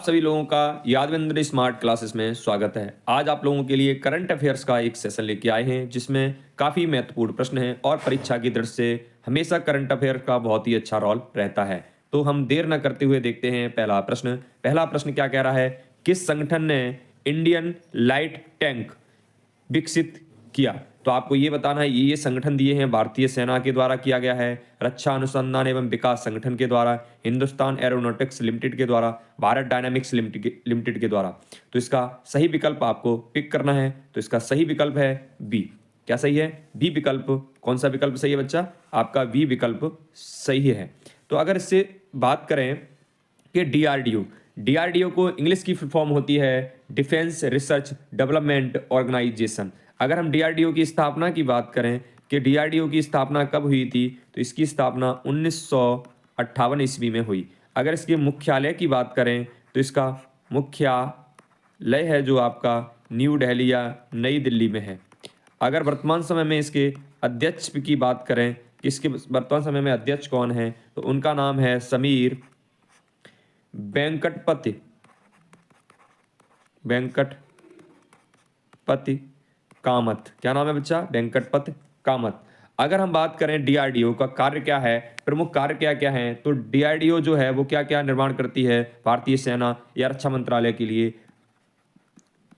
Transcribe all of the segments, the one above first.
सभी लोगों का यादविंद्र स्मार्ट क्लासेस में स्वागत है। आज आप लोगों के लिए करंट अफेयर्स का एक सेशन लेके आए हैं जिसमें काफ़ी महत्वपूर्ण प्रश्न हैं और परीक्षा की दृष्टि से हमेशा करंट अफेयर का बहुत ही अच्छा रोल रहता है। तो हम देर न करते हुए देखते हैं पहला प्रश्न। पहला प्रश्न क्या कह रहा है, किस संगठन ने इंडियन लाइट टैंक विकसित किया? तो आपको ये बताना है, ये संगठन दिए हैं भारतीय सेना के द्वारा किया गया है, रक्षा अनुसंधान एवं विकास संगठन के द्वारा, हिंदुस्तान एरोनॉटिक्स लिमिटेड के द्वारा, भारत डायनामिक्स लिमिटेड के द्वारा। तो इसका सही विकल्प आपको पिक करना है। तो इसका सही विकल्प है बी। क्या सही है? बी विकल्प। कौन सा विकल्प सही है बच्चा? आपका बी विकल्प सही है। तो अगर इससे बात करें कि डीआरडीओ को इंग्लिश की फुल फॉर्म होती है डिफेंस रिसर्च डेवलपमेंट ऑर्गेनाइजेशन। अगर हम डीआरडीओ की स्थापना की बात करें कि डीआरडीओ की स्थापना कब हुई थी, तो इसकी स्थापना 1958 ईस्वी में हुई। अगर इसके मुख्यालय की बात करें तो इसका मुख्यालय है जो आपका न्यू दिल्ली या नई दिल्ली में है। अगर वर्तमान समय में इसके अध्यक्ष की बात करें कि इसके वर्तमान समय में अध्यक्ष कौन है, तो उनका नाम है समीर वेंकटपति कामत। क्या नाम है बच्चा? वेंकटपति कामत। अगर हम बात करें डीआरडीओ का कार्य क्या है, प्रमुख कार्य क्या क्या है, तो डीआरडीओ जो है वो क्या क्या निर्माण करती है भारतीय सेना या रक्षा मंत्रालय के लिए?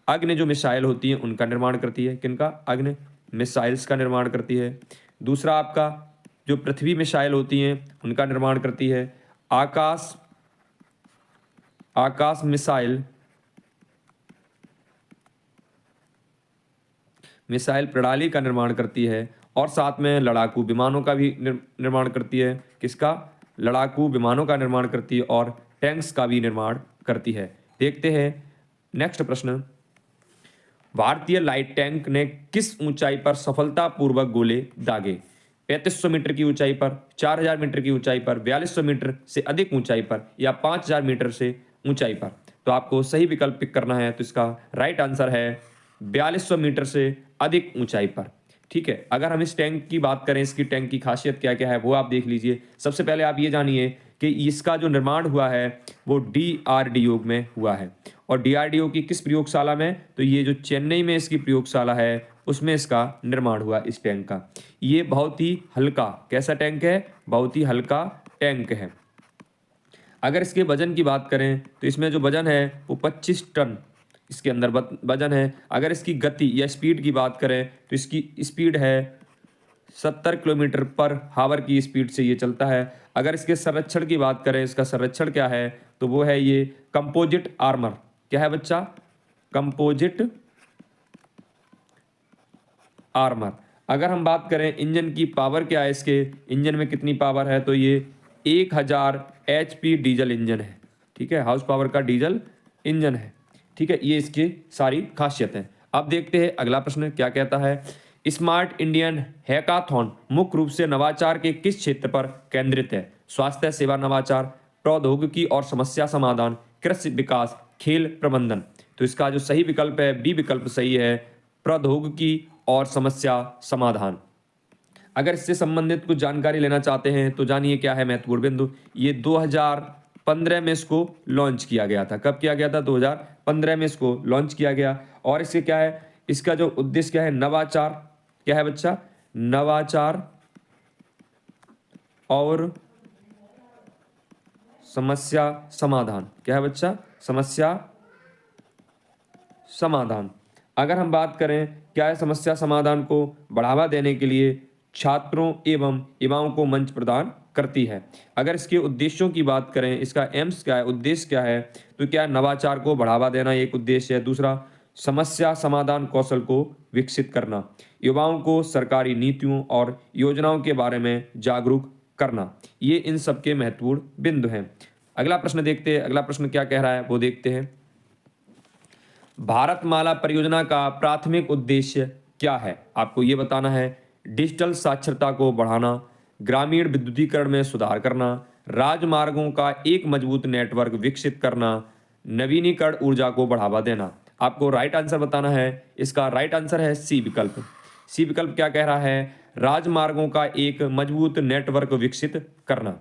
अग्नि जो मिसाइल होती हैं उनका निर्माण करती है। किनका? अग्नि मिसाइल्स का निर्माण करती है। दूसरा आपका जो पृथ्वी मिसाइल होती हैं उनका निर्माण करती है। आकाश मिसाइल प्रणाली का निर्माण करती है और साथ में लड़ाकू विमानों का भी निर्माण करती है। किसका? लड़ाकू विमानों का निर्माण करती है और टैंक्स का भी निर्माण करती है। देखते हैं नेक्स्ट प्रश्न। भारतीय लाइट टैंक ने किस ऊंचाई पर सफलतापूर्वक गोले दागे? 3500 मीटर की ऊंचाई पर, 4000 मीटर की ऊंचाई पर, 4200 मीटर से अधिक ऊंचाई पर या 5000 मीटर से ऊंचाई पर? तो आपको सही विकल्प पिक करना है। तो इसका राइट आंसर है 4200 मीटर से अधिक ऊंचाई पर। ठीक है। अगर हम इस टैंक की बात करें, इसकी टैंक की खासियत क्या क्या है वो आप देख लीजिए। सबसे पहले आप ये जानिए कि इसका जो निर्माण हुआ है वो डीआरडीओ में हुआ है। और डीआरडीओ की किस प्रयोगशाला में? तो ये जो चेन्नई में इसकी प्रयोगशाला है उसमें इसका निर्माण हुआ इस टैंक का। ये बहुत ही हल्का, कैसा टैंक है? बहुत ही हल्का टैंक है। अगर इसके वजन की बात करें तो इसमें जो वजन है वो 25 टन इसके अंदर वजन है। अगर इसकी गति या स्पीड की बात करें तो इसकी स्पीड है 70 किलोमीटर पर हावर की स्पीड से ये चलता है। अगर इसके संरक्षण की बात करें, इसका संरक्षण क्या है, तो वो है ये कंपोजिट आर्मर। क्या है बच्चा? Composite armour. अगर हम बात करें इंजन की पावर क्या है, इसके इंजन में कितनी पावर है, तो ये 1000 HP डीजल इंजन है। ठीक है, हाउस पावर का डीजल इंजन है। ठीक है, ये इसकी सारी खासियत है। अब देखते हैं अगला प्रश्न क्या कहता है। स्मार्ट इंडियन हैकाथॉन मुख्य रूप से नवाचार के किस क्षेत्र पर केंद्रित है? स्वास्थ्य सेवा नवाचार, प्रौद्योगिकी और समस्या समाधान, कृषि विकास, खेल प्रबंधन। तो इसका जो सही विकल्प है बी विकल्प सही है, प्रौद्योगिकी और समस्या समाधान। अगर इससे संबंधित कुछ जानकारी लेना चाहते हैं तो जानिए क्या है महत्वपूर्ण बिंदु। ये 2015 में इसको लॉन्च किया गया था। कब किया गया था? 2015 में इसको लॉन्च किया गया। और इससे क्या है, इसका जो उद्देश्य क्या है? नवाचार। क्या है बच्चा? नवाचार और समस्या समाधान। क्या है बच्चा? समस्या समाधान। अगर हम बात करें क्या है, समस्या समाधान को बढ़ावा देने के लिए छात्रों एवं युवाओं को मंच प्रदान करती है। अगर इसके उद्देश्यों की बात करें, इसका एम्स क्या है, उद्देश्य क्या है, तो क्या है? नवाचार को बढ़ावा देना एक उद्देश्य है। दूसरा, समस्या समाधान कौशल को विकसित करना, युवाओं को सरकारी नीतियों और योजनाओं के बारे में जागरूक करना। ये इन सबके महत्वपूर्ण बिंदु हैं। अगला प्रश्न देखते हैं। अगला प्रश्न क्या कह रहा है वो देखते हैं। भारतमाला परियोजना का प्राथमिक उद्देश्य क्या है? आपको ये बताना है। डिजिटल साक्षरता को बढ़ाना, ग्रामीण विद्युतीकरण में सुधार करना, राजमार्गों का एक मजबूत नेटवर्क विकसित करना, नवीनीकरण ऊर्जा को बढ़ावा देना। आपको राइट आंसर बताना है। इसका राइट आंसर है सी विकल्प। सी विकल्प क्या कह रहा है? राजमार्गों का एक मजबूत नेटवर्क विकसित करना।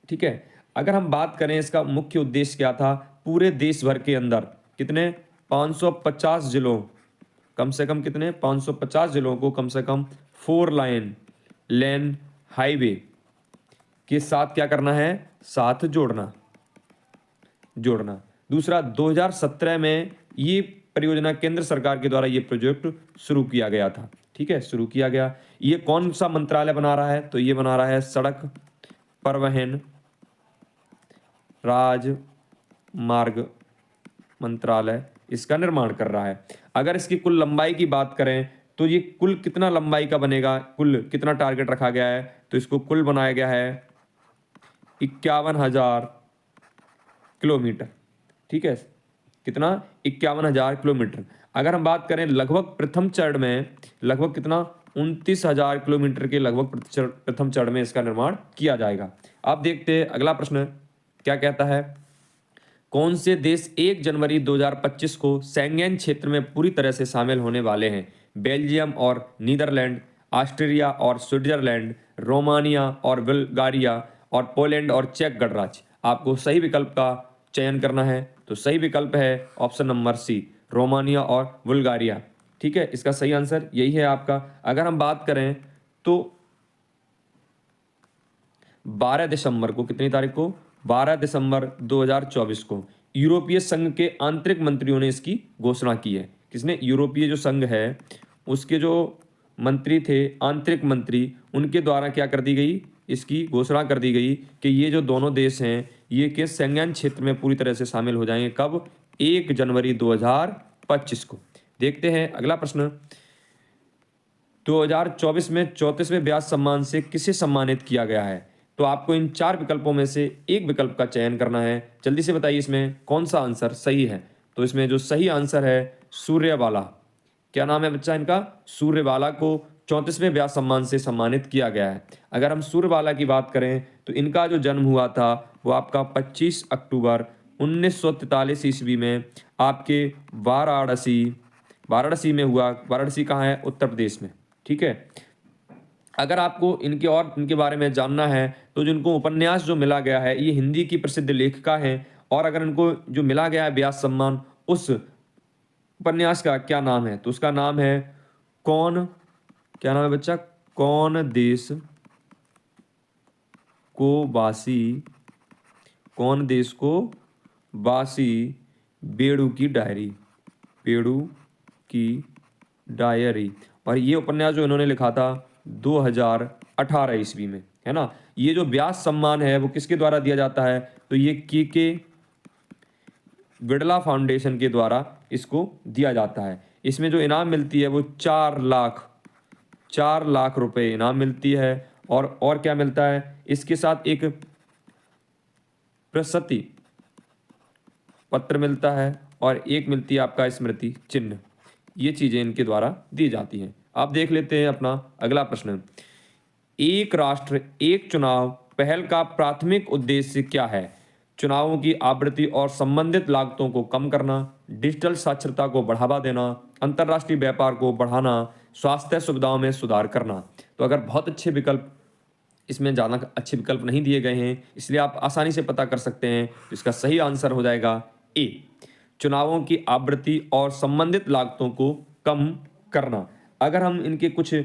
ठीक है। अगर हम बात करें इसका मुख्य उद्देश्य क्या था, पूरे देश भर के अंदर कितने 550 जिलों, कम से कम कितने 550 जिलों को कम से कम 4 लेन हाईवे के साथ क्या करना है, साथ जोड़ना। दूसरा 2017 में ये परियोजना केंद्र सरकार के द्वारा ये प्रोजेक्ट शुरू किया गया था। ठीक है, शुरू किया गया। ये कौन सा मंत्रालय बना रहा है, तो ये बना रहा है सड़क परिवहन राजमार्ग मंत्रालय इसका निर्माण कर रहा है। अगर इसकी कुल लंबाई की बात करें तो ये कुल कितना लंबाई का बनेगा, कुल कितना टारगेट रखा गया है, तो इसको कुल बनाया गया है 51,000 किलोमीटर। ठीक है, कितना 51,000 किलोमीटर। अगर हम बात करें लगभग प्रथम चरण में लगभग कितना 29,000 किलोमीटर के लगभग प्रथम चरण में इसका निर्माण किया जाएगा। आप देखते हैं अगला प्रश्न क्या कहता है, कौन से देश 1 जनवरी 2025 को शेंगेन क्षेत्र में पूरी तरह से शामिल होने वाले हैं? बेल्जियम और नीदरलैंड, ऑस्ट्रिया और स्विट्जरलैंड, रोमानिया और बुल्गारिया और पोलैंड और चेक गणराज्य। आपको सही विकल्प का चयन करना है, तो सही विकल्प है ऑप्शन नंबर सी, रोमानिया और बुल्गारिया। ठीक है, इसका सही आंसर यही है आपका। अगर हम बात करें तो 12 दिसंबर को, कितनी तारीख को, 12 दिसंबर 2024 को यूरोपीय संघ के आंतरिक मंत्रियों ने इसकी घोषणा की है। किसने? यूरोपीय जो संघ है उसके जो मंत्री थे, आंतरिक मंत्री, उनके द्वारा क्या कर दी गई, इसकी घोषणा कर दी गई कि ये जो दोनों देश हैं ये के शेंगेन क्षेत्र में पूरी तरह से शामिल हो जाएंगे। कब? 1 जनवरी 2025 को। देखते हैं अगला प्रश्न, 2024 में 34वें ब्याज सम्मान से किसे सम्मानित किया गया है? तो आपको इन 4 विकल्पों में से एक विकल्प का चयन करना है। जल्दी से बताइए इसमें कौन सा आंसर सही है। तो इसमें जो सही आंसर है सूर्यबाला, क्या नाम है बच्चा इनका? सूर्यबाला को 34वें ब्याज सम्मान से सम्मानित किया गया है। अगर हम सूर्यबाला की बात करें तो इनका जो जन्म हुआ था वो आपका 25 अक्टूबर 1943 ईस्वी में आपके वाराणसी में हुआ। वाराणसी कहाँ है? उत्तर प्रदेश में। ठीक है, अगर आपको इनके बारे में जानना है तो जिनको उपन्यास जो मिला गया है, ये हिंदी की प्रसिद्ध लेखिका हैं, और अगर इनको जो मिला गया है ब्याज सम्मान, उस उपन्यास का क्या नाम है? तो उसका नाम है क्या नाम है बच्चा? कौन देश को वासी बेड़ू की डायरी। और ये उपन्यास जो इन्होंने लिखा था 2018 ईस्वी में, है ना। ये जो ब्याज सम्मान है वो किसके द्वारा दिया जाता है? तो ये के बिड़ला फाउंडेशन के द्वारा इसको दिया जाता है। इसमें जो इनाम मिलती है वो 4 लाख रुपए इनाम मिलती है। और क्या मिलता है? इसके साथ एक प्रशस्ति पत्र मिलता है और एक मिलती है आपका स्मृति चिन्ह। ये चीजें इनके द्वारा दी जाती हैं। आप देख लेते हैं अपना अगला प्रश्न, एक राष्ट्र एक चुनाव पहल का प्राथमिक उद्देश्य क्या है? चुनावों की आवृत्ति और संबंधित लागतों को कम करना, डिजिटल साक्षरता को बढ़ावा देना, अंतर्राष्ट्रीय व्यापार को बढ़ाना, स्वास्थ्य सुविधाओं में सुधार करना। तो अगर बहुत अच्छे विकल्प, इसमें ज़्यादा अच्छे विकल्प नहीं दिए गए हैं, इसलिए आप आसानी से पता कर सकते हैं। तो इसका सही आंसर हो जाएगा ए, चुनावों की आवृत्ति और संबंधित लागतों को कम करना। अगर हम इनके कुछ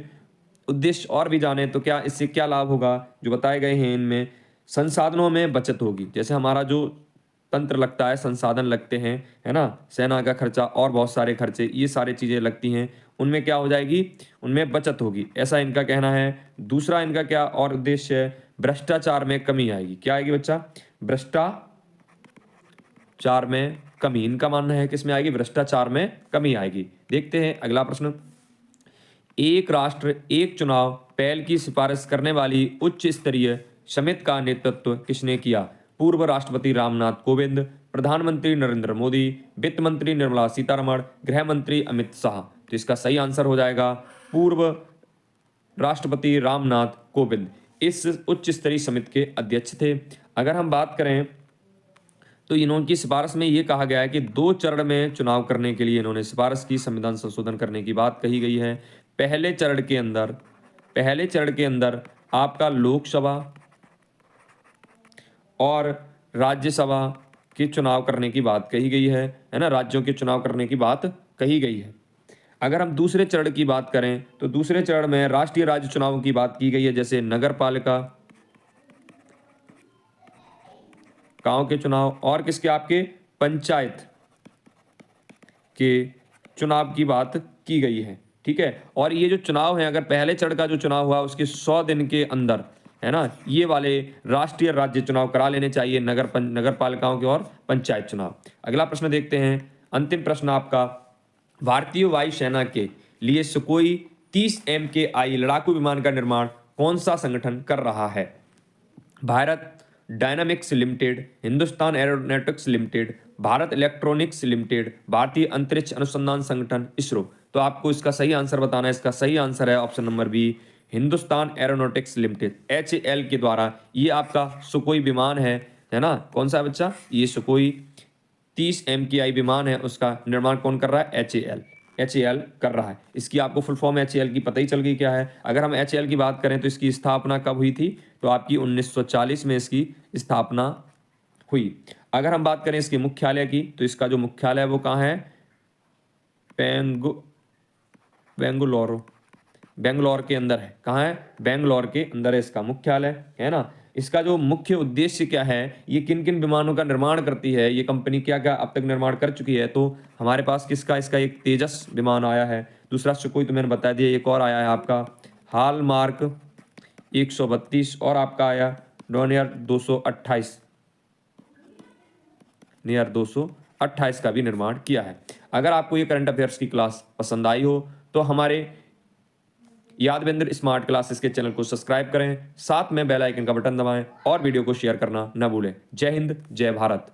उद्देश्य और भी जाने तो क्या इससे क्या लाभ होगा, जो बताए गए हैं इनमें, संसाधनों में बचत होगी। जैसे हमारा जो तंत्र लगता है, संसाधन लगते हैं, है ना, सेना का खर्चा और बहुत सारे खर्चे, ये सारी चीज़ें लगती हैं, उनमें क्या हो जाएगी? उनमें बचत होगी, ऐसा इनका कहना है। दूसरा इनका क्या और उद्देश्य है? भ्रष्टाचार में कमी आएगी। क्या आएगी बच्चा? भ्रष्टाचार में कमी। इनका मानना है कि इसमें आएगी, भ्रष्टाचार में कमी आएगी। देखते हैं अगला प्रश्न, एक राष्ट्र एक चुनाव पहल की सिफारिश करने वाली उच्च स्तरीय समिति का नेतृत्व किसने किया? पूर्व राष्ट्रपति रामनाथ कोविंद, प्रधानमंत्री नरेंद्र मोदी, वित्त मंत्री निर्मला सीतारमण, गृह मंत्री अमित शाह। तो इसका सही आंसर हो जाएगा पूर्व राष्ट्रपति रामनाथ कोविंद इस उच्च स्तरीय समिति के अध्यक्ष थे। अगर हम बात करें तो इन्होंने सिफारिश में ये कहा गया है कि 2 चरण में चुनाव करने के लिए इन्होंने सिफारिश की, संविधान संशोधन करने की बात कही गई है। पहले चरण के अंदर आपका लोकसभा और राज्यसभा के चुनाव करने की बात कही गई है ना, राज्यों के चुनाव करने की बात कही गई है। अगर हम दूसरे चरण की बात करें तो दूसरे चरण में राष्ट्रीय राज्य चुनावों की बात की गई है, जैसे नगर पालिका, गांव के चुनाव और किसके, आपके पंचायत के चुनाव की बात की गई है। ठीक है, और ये जो चुनाव है, अगर पहले चरण का जो चुनाव हुआ उसके 100 दिन के अंदर, है ना, ये वाले राष्ट्रीय राज्य चुनाव करा लेने चाहिए, नगर पालिकाओं के और पंचायत चुनाव। अगला प्रश्न देखते हैं, अंतिम प्रश्न आपका, भारतीय वायुसेना के लिए सुकोई 30 MKI लड़ाकू विमान का निर्माण कौन सा संगठन कर रहा है? Bharat dynamics limited, Hindustan aeronautics limited, Bharat electronics limited, भारतीय अंतरिक्ष अनुसंधान संगठन इसरो। तो आपको इसका सही आंसर बताना है। इसका सही आंसर है option number B, Hindustan aeronautics limited, HAL के द्वारा ये आपका सुकोई विमान है ना, कौन सा बच्चा, ये सुकोई 30 MKI विमान है, उसका निर्माण कौन कर रहा है? HAL कर रहा है। इसकी आपको फुल फॉर्म HAL की पता ही चल गई क्या है। अगर हम HAL की बात करें तो इसकी स्थापना कब हुई थी? तो आपकी 1940 में इसकी स्थापना हुई। अगर हम बात करें इसके मुख्यालय की, तो इसका जो मुख्यालय है वो कहाँ है? बेंगलोर के अंदर है। कहाँ है? बेंगलोर के अंदर है इसका मुख्यालय, है ना। इसका जो मुख्य उद्देश्य क्या है, ये किन किन विमानों का निर्माण करती है, ये कंपनी क्या क्या अब तक निर्माण कर चुकी है? तो हमारे पास किसका, इसका एक तेजस विमान आया है, दूसरा सुकोई तो मैंने बता दिया, एक और आया है आपका हालमार्क 132 और आपका आया डोनियर 228 का भी निर्माण किया है। अगर आपको ये करंट अफेयर्स की क्लास पसंद आई हो तो हमारे यादवेंद्र स्मार्ट क्लासेस के चैनल को सब्सक्राइब करें, साथ में बेल आइकन का बटन दबाएं और वीडियो को शेयर करना न भूलें। जय हिंद, जय भारत।